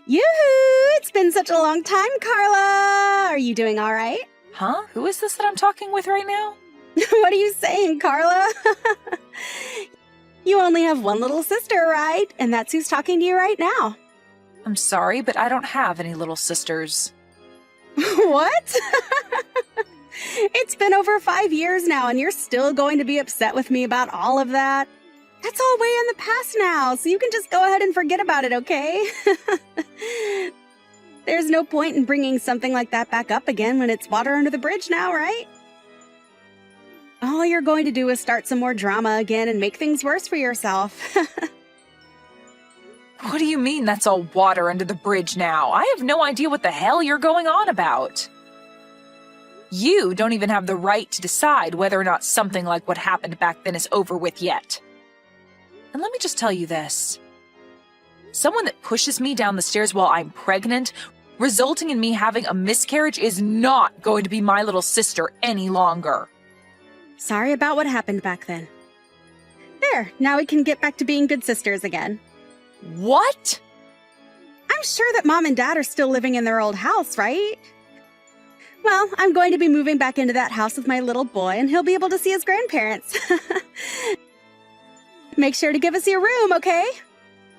Yoo-hoo! It's been such a long time, Carla! Are you doing all right? Huh? Who is this that I'm talking with right now? What are you saying, Carla? You only have one little sister, right? And that's who's talking to you right now. I'm sorry, but I don't have any little sisters. What? It's been over 5 years now, and you're still going to be upset with me about all of that? That's all way in the past now, so you can just go ahead and forget about it, okay? There's no point in bringing something like that back up again when it's water under the bridge now, right? All you're going to do is start some more drama again and make things worse for yourself. What do you mean that's all water under the bridge now? I have no idea what the hell you're going on about. You don't even have the right to decide whether or not something like what happened back then is over with yet. And let me just tell you this. Someone that pushes me down the stairs while I'm pregnant, resulting in me having a miscarriage, is not going to be my little sister any longer. Sorry about what happened back then. There, now we can get back to being good sisters again. What? I'm sure that Mom and Dad are still living in their old house, right? Well, I'm going to be moving back into that house with my little boy, and he'll be able to see his grandparents. Make sure to give us your room, okay?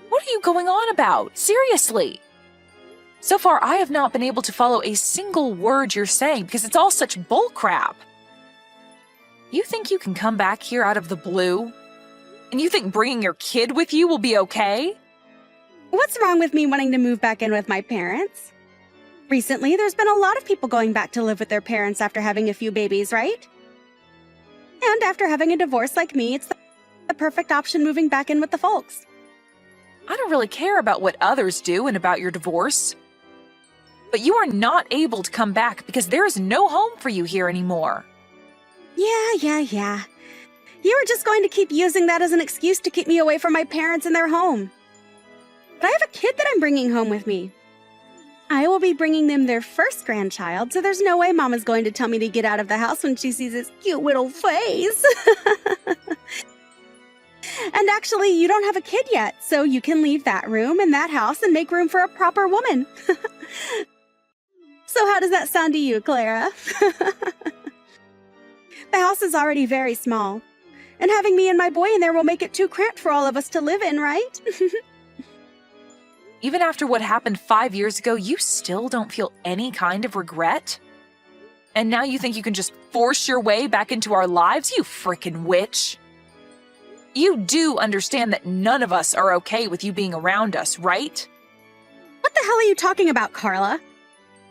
What are you going on about? Seriously? So far, I have not been able to follow a single word you're saying because it's all such bullcrap. You think you can come back here out of the blue? And you think bringing your kid with you will be okay? What's wrong with me wanting to move back in with my parents? Recently, there's been a lot of people going back to live with their parents after having a few babies, right? And after having a divorce like me, it's the perfect option moving back in with the folks. I don't really care about what others do and about your divorce. But you are not able to come back because there is no home for you here anymore. Yeah. You were just going to keep using that as an excuse to keep me away from my parents and their home. But I have a kid that I'm bringing home with me. I will be bringing them their first grandchild, so there's no way Mama's going to tell me to get out of the house when she sees his cute little face. And actually, you don't have a kid yet, so you can leave that room and that house and make room for a proper woman. So how does that sound to you, Clara? The house is already very small, and having me and my boy in there will make it too cramped for all of us to live in, right? Even after what happened 5 years ago, you still don't feel any kind of regret? And now you think you can just force your way back into our lives, you frickin' witch? You do understand that none of us are okay with you being around us, right? What the hell are you talking about, Carla?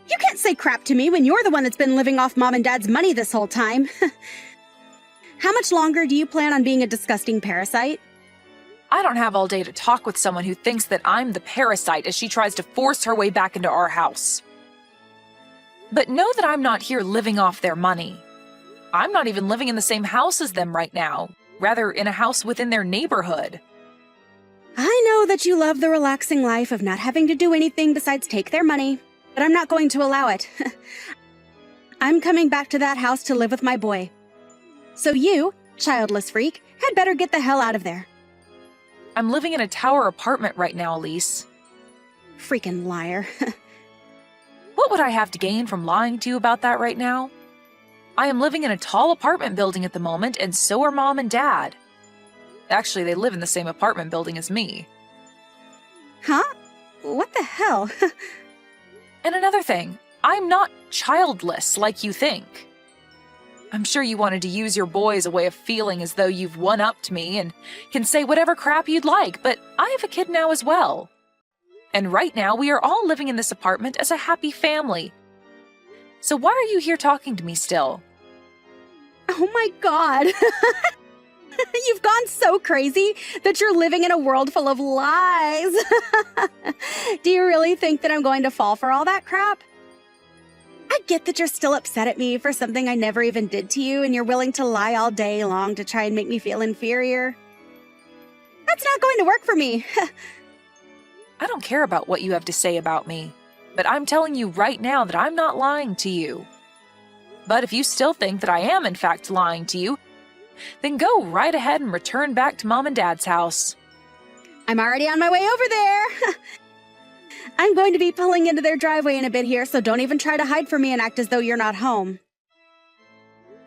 You can't say crap to me when you're the one that's been living off Mom and Dad's money this whole time. How much longer do you plan on being a disgusting parasite? I don't have all day to talk with someone who thinks that I'm the parasite as she tries to force her way back into our house. But know that I'm not here living off their money. I'm not even living in the same house as them right now, rather in a house within their neighborhood. I know that you love the relaxing life of not having to do anything besides take their money, but I'm not going to allow it. I'm coming back to that house to live with my boy. So you, childless freak, had better get the hell out of there. I'm living in a tower apartment right now, Elise. Freaking liar. What would I have to gain from lying to you about that right now? I am living in a tall apartment building at the moment, and so are Mom and Dad. Actually, they live in the same apartment building as me. Huh? What the hell? And another thing, I'm not childless like you think. I'm sure you wanted to use your boy as a way of feeling as though you've one-upped me and can say whatever crap you'd like, but I have a kid now as well. And right now, we are all living in this apartment as a happy family. So why are you here talking to me still? Oh my god. You've gone so crazy that you're living in a world full of lies. Do you really think that I'm going to fall for all that crap? I get that you're still upset at me for something I never even did to you, and you're willing to lie all day long to try and make me feel inferior. That's not going to work for me. I don't care about what you have to say about me, but I'm telling you right now that I'm not lying to you. But if you still think that I am in fact lying to you, then go right ahead and return back to Mom and Dad's house. I'm already on my way over there. I'm going to be pulling into their driveway in a bit here, so don't even try to hide from me and act as though you're not home.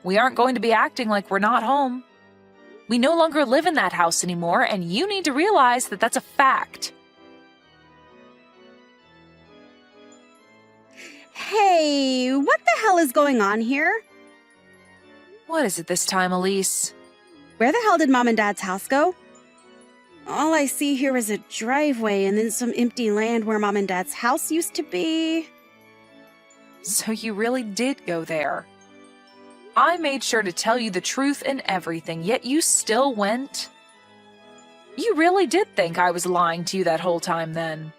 We aren't going to be acting like we're not home. We no longer live in that house anymore, and you need to realize that that's a fact. Hey, what the hell is going on here? What is it this time, Elise? Where the hell did Mom and Dad's house go? All I see here is a driveway and then some empty land where Mom and Dad's house used to be. So you really did go there. I made sure to tell you the truth and everything, yet you still went. You really did think I was lying to you that whole time then.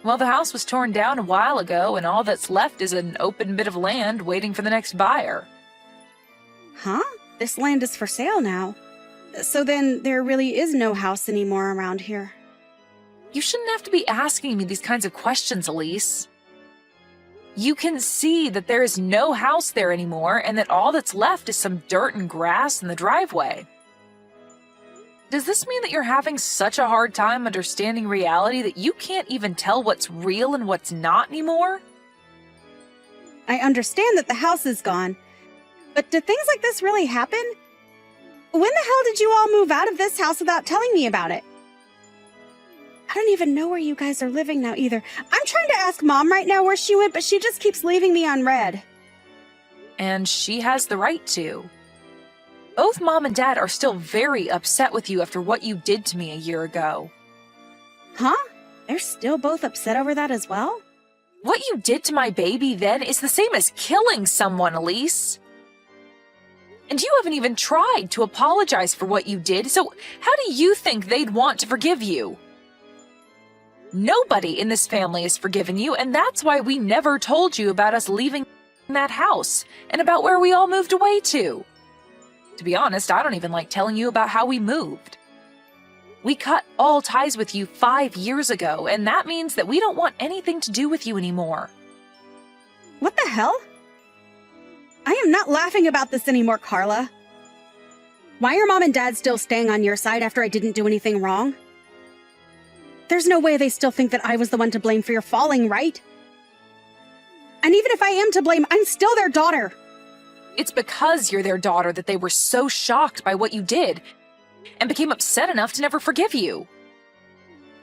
Well, the house was torn down a while ago, and all that's left is an open bit of land waiting for the next buyer. Huh? This land is for sale now. So then there really is no house anymore around here. You shouldn't have to be asking me these kinds of questions, Elise. You can see that there is no house there anymore, and that all that's left is some dirt and grass in the driveway. Does this mean that you're having such a hard time understanding reality that you can't even tell what's real and what's not anymore? I understand that the house is gone, but do things like this really happen? When the hell did you all move out of this house without telling me about it? I don't even know where you guys are living now either. I'm trying to ask Mom right now where she went, but she just keeps leaving me unread. And she has the right to. Both Mom and Dad are still very upset with you after what you did to me a year ago. Huh? They're still both upset over that as well? What you did to my baby then is the same as killing someone, Elise. And you haven't even tried to apologize for what you did, so how do you think they'd want to forgive you? Nobody in this family has forgiven you, and that's why we never told you about us leaving that house and about where we all moved away to. To be honest, I don't even like telling you about how we moved. We cut all ties with you 5 years ago, and that means that we don't want anything to do with you anymore. What the hell? I am not laughing about this anymore, Carla. Why are Mom and Dad still staying on your side after I didn't do anything wrong? There's no way they still think that I was the one to blame for your falling, right? And even if I am to blame, I'm still their daughter. It's because you're their daughter that they were so shocked by what you did and became upset enough to never forgive you.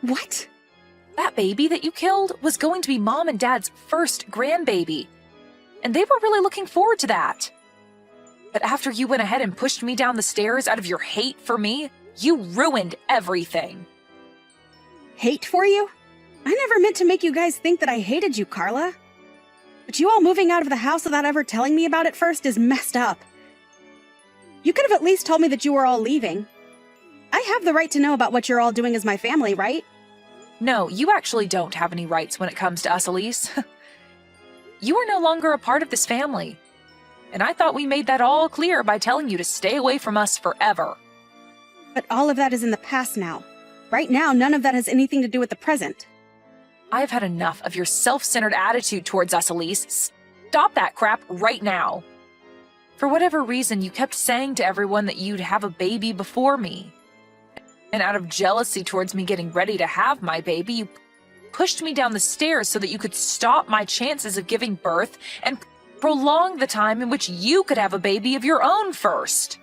What? That baby that you killed was going to be Mom and Dad's first grandbaby, and they were really looking forward to that. But after you went ahead and pushed me down the stairs out of your hate for me, you ruined everything. Hate for you? I never meant to make you guys think that I hated you, Carla. But you all moving out of the house without ever telling me about it first is messed up. You could have at least told me that you were all leaving. I have the right to know about what you're all doing as my family, right? No, you actually don't have any rights when it comes to us, Elise. You are no longer a part of this family. And I thought we made that all clear by telling you to stay away from us forever. But all of that is in the past now. Right now, none of that has anything to do with the present. I've had enough of your self-centered attitude towards us, Elise. Stop that crap right now. For whatever reason, you kept saying to everyone that you'd have a baby before me. And out of jealousy towards me getting ready to have my baby, you pushed me down the stairs so that you could stop my chances of giving birth and prolong the time in which you could have a baby of your own first.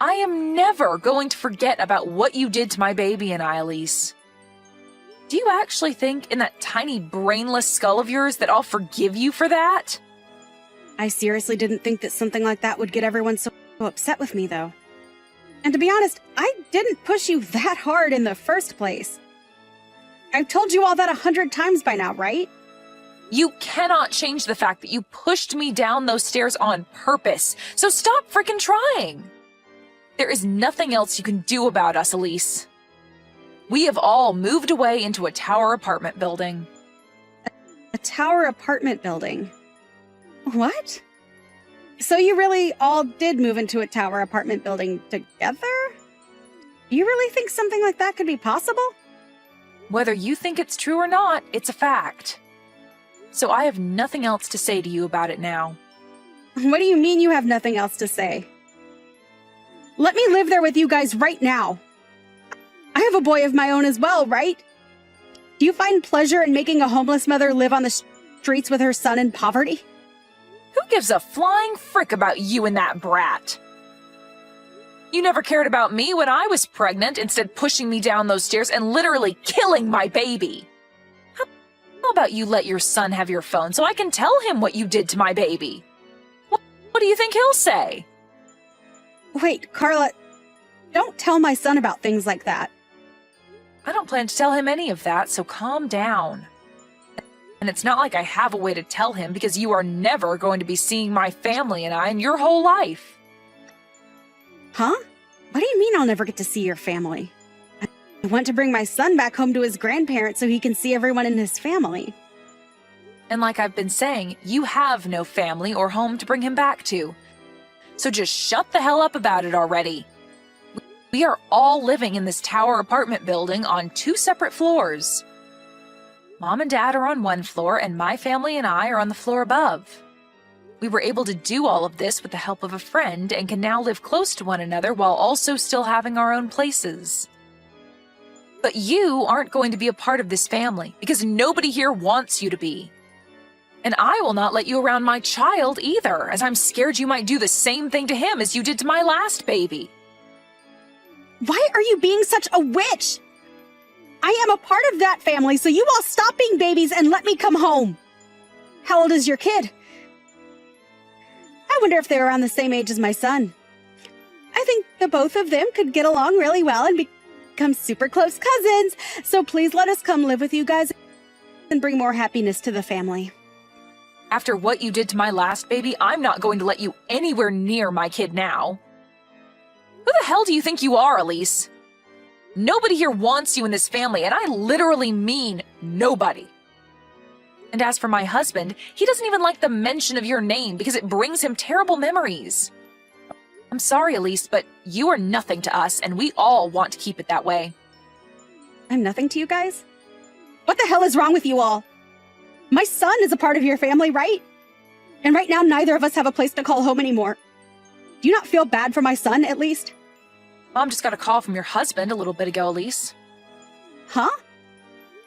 I am never going to forget about what you did to my baby and I, Elise. Do you actually think in that tiny brainless skull of yours that I'll forgive you for that? I seriously didn't think that something like that would get everyone so upset with me, though. And to be honest, I didn't push you that hard in the first place. I've told you all that 100 times by now, right? You cannot change the fact that you pushed me down those stairs on purpose, so stop freaking trying. There is nothing else you can do about us, Elise. We have all moved away into a tower apartment building. A tower apartment building? What? So you really all did move into a tower apartment building together? You really think something like that could be possible? Whether you think it's true or not, it's a fact. So I have nothing else to say to you about it now. What do you mean you have nothing else to say? Let me live there with you guys right now. I have a boy of my own as well, right? Do you find pleasure in making a homeless mother live on the streets with her son in poverty? Who gives a flying frick about you and that brat? You never cared about me when I was pregnant, instead pushing me down those stairs and literally killing my baby. How about you let your son have your phone so I can tell him what you did to my baby? What do you think he'll say? Wait, Carla, don't tell my son about things like that. I don't plan to tell him any of that, so calm down. And it's not like I have a way to tell him because you are never going to be seeing my family and I in your whole life. Huh? What do you mean I'll never get to see your family? I want to bring my son back home to his grandparents so he can see everyone in his family. And like I've been saying, you have no family or home to bring him back to. So just shut the hell up about it already. We are all living in this tower apartment building on 2 separate floors. Mom and Dad are on 1 floor, and my family and I are on the floor above. We were able to do all of this with the help of a friend and can now live close to one another while also still having our own places. But you aren't going to be a part of this family because nobody here wants you to be. And I will not let you around my child either, as I'm scared you might do the same thing to him as you did to my last baby. Why are you being such a witch? I am a part of that family, so you all stop being babies and let me come home. How old is your kid? I wonder if they're around the same age as my son. I think the both of them could get along really well and become super close cousins. So please let us come live with you guys and bring more happiness to the family. After what you did to my last baby, I'm not going to let you anywhere near my kid now. Who the hell do you think you are, Elise? Nobody here wants you in this family, and I literally mean nobody. And as for my husband, he doesn't even like the mention of your name because it brings him terrible memories. I'm sorry, Elise, but you are nothing to us, and we all want to keep it that way. I'm nothing to you guys? What the hell is wrong with you all? My son is a part of your family, right? And right now, neither of us have a place to call home anymore. Do you not feel bad for my son, at least? Mom just got a call from your husband a little bit ago, Elise. Huh?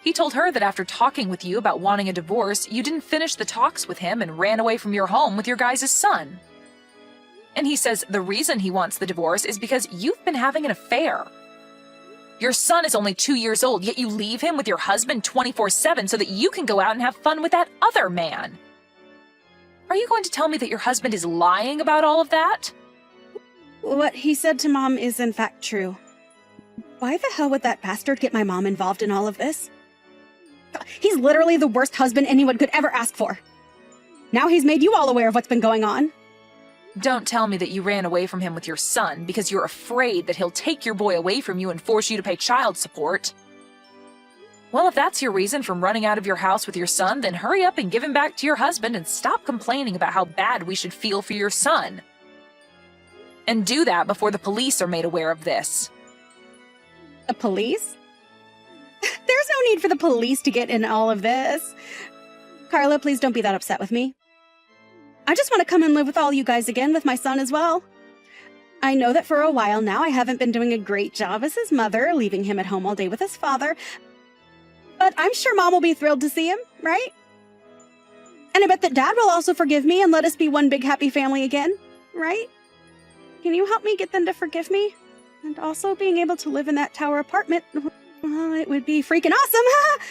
He told her that after talking with you about wanting a divorce, you didn't finish the talks with him and ran away from your home with your guys' son. And he says the reason he wants the divorce is because you've been having an affair. Your son is only 2 years old, yet you leave him with your husband 24/7 so that you can go out and have fun with that other man. Are you going to tell me that your husband is lying about all of that? What he said to Mom is in fact true. Why the hell would that bastard get my mom involved in all of this? He's literally the worst husband anyone could ever ask for. Now he's made you all aware of what's been going on. Don't tell me that you ran away from him with your son because you're afraid that he'll take your boy away from you and force you to pay child support. Well, if that's your reason for running out of your house with your son, then hurry up and give him back to your husband and stop complaining about how bad we should feel for your son. And do that before the police are made aware of this. The police? There's no need for the police to get in all of this. Carla, please don't be that upset with me. I just want to come and live with all you guys again with my son as well. I know that for a while now I haven't been doing a great job as his mother, leaving him at home all day with his father. But I'm sure Mom will be thrilled to see him, right? And I bet that Dad will also forgive me and let us be one big happy family again, right? Can you help me get them to forgive me? And also being able to live in that tower apartment, well, it would be freaking awesome.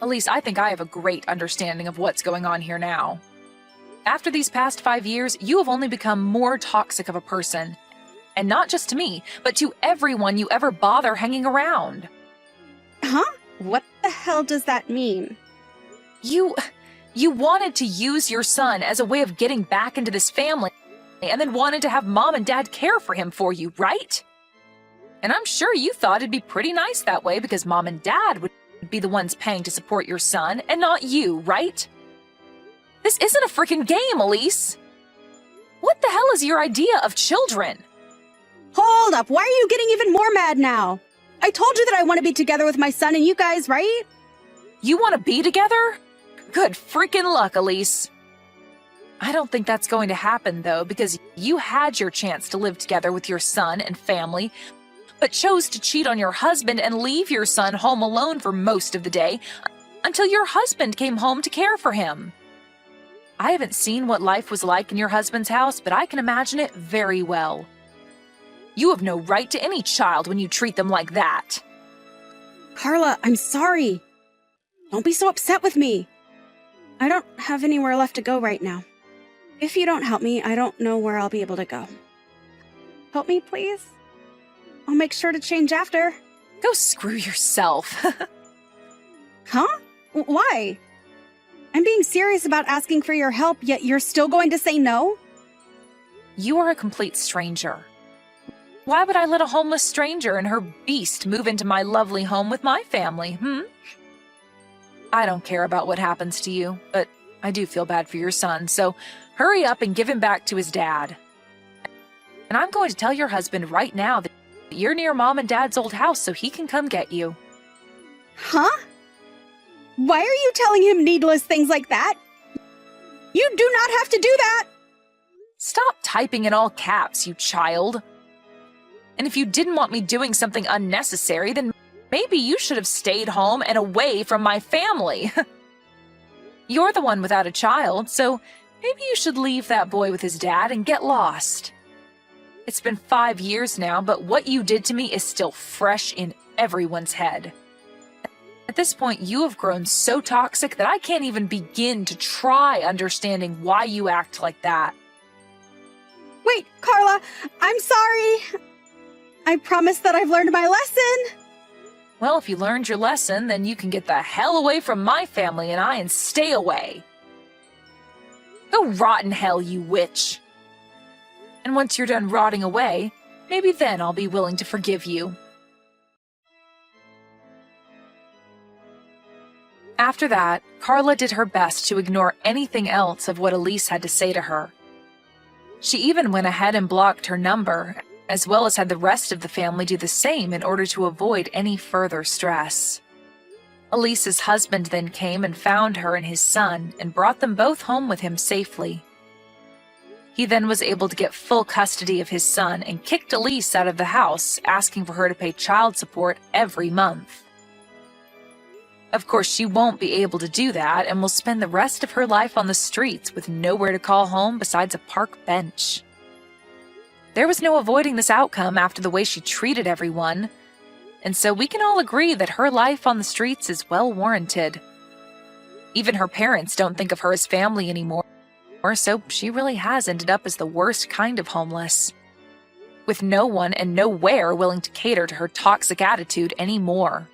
Elise, I think I have a great understanding of what's going on here now. After these past 5 years, you have only become more toxic of a person. And not just to me, but to everyone you ever bother hanging around. Huh? What the hell does that mean? You wanted to use your son as a way of getting back into this family, and then wanted to have Mom and Dad care for him for you, right? And I'm sure you thought it'd be pretty nice that way because Mom and Dad would be the ones paying to support your son and not you, right? This isn't a freaking game, Elise. What the hell is your idea of children? Hold up, why are you getting even more mad now? I told you that I want to be together with my son and you guys, right? You want to be together? Good freaking luck, Elise. I don't think that's going to happen, though, because you had your chance to live together with your son and family but chose to cheat on your husband and leave your son home alone for most of the day until your husband came home to care for him. I haven't seen what life was like in your husband's house, but I can imagine it very well. You have no right to any child when you treat them like that. Carla, I'm sorry. Don't be so upset with me. I don't have anywhere left to go right now. If you don't help me, I don't know where I'll be able to go. Help me, please? I'll make sure to change after. Go screw yourself. Huh? Why? I'm being serious about asking for your help, yet you're still going to say no? You are a complete stranger. Why would I let a homeless stranger and her beast move into my lovely home with my family, I don't care about what happens to you, but I do feel bad for your son, so hurry up and give him back to his dad. And I'm going to tell your husband right now that you're near Mom and Dad's old house so he can come get you. Huh? Why are you telling him needless things like that? You do not have to do that! Stop typing in all caps, you child. And if you didn't want me doing something unnecessary, then maybe you should have stayed home and away from my family. You're the one without a child, so maybe you should leave that boy with his dad and get lost. It's been 5 years now, but what you did to me is still fresh in everyone's head. At this point, you have grown so toxic that I can't even begin to try understanding why you act like that. Wait, Carla, I'm sorry. I promise that I've learned my lesson. Well, if you learned your lesson, then you can get the hell away from my family and stay away. Go rot in hell, you witch. And once you're done rotting away, maybe then I'll be willing to forgive you. After that, Carla did her best to ignore anything else of what Elise had to say to her. She even went ahead and blocked her number, as well as had the rest of the family do the same in order to avoid any further stress. Elise's husband then came and found her and his son and brought them both home with him safely. He then was able to get full custody of his son and kicked Elise out of the house, asking for her to pay child support every month. Of course, she won't be able to do that and will spend the rest of her life on the streets with nowhere to call home besides a park bench. There was no avoiding this outcome after the way she treated everyone, and so we can all agree that her life on the streets is well warranted. Even her parents don't think of her as family anymore, so she really has ended up as the worst kind of homeless, with no one and nowhere willing to cater to her toxic attitude anymore.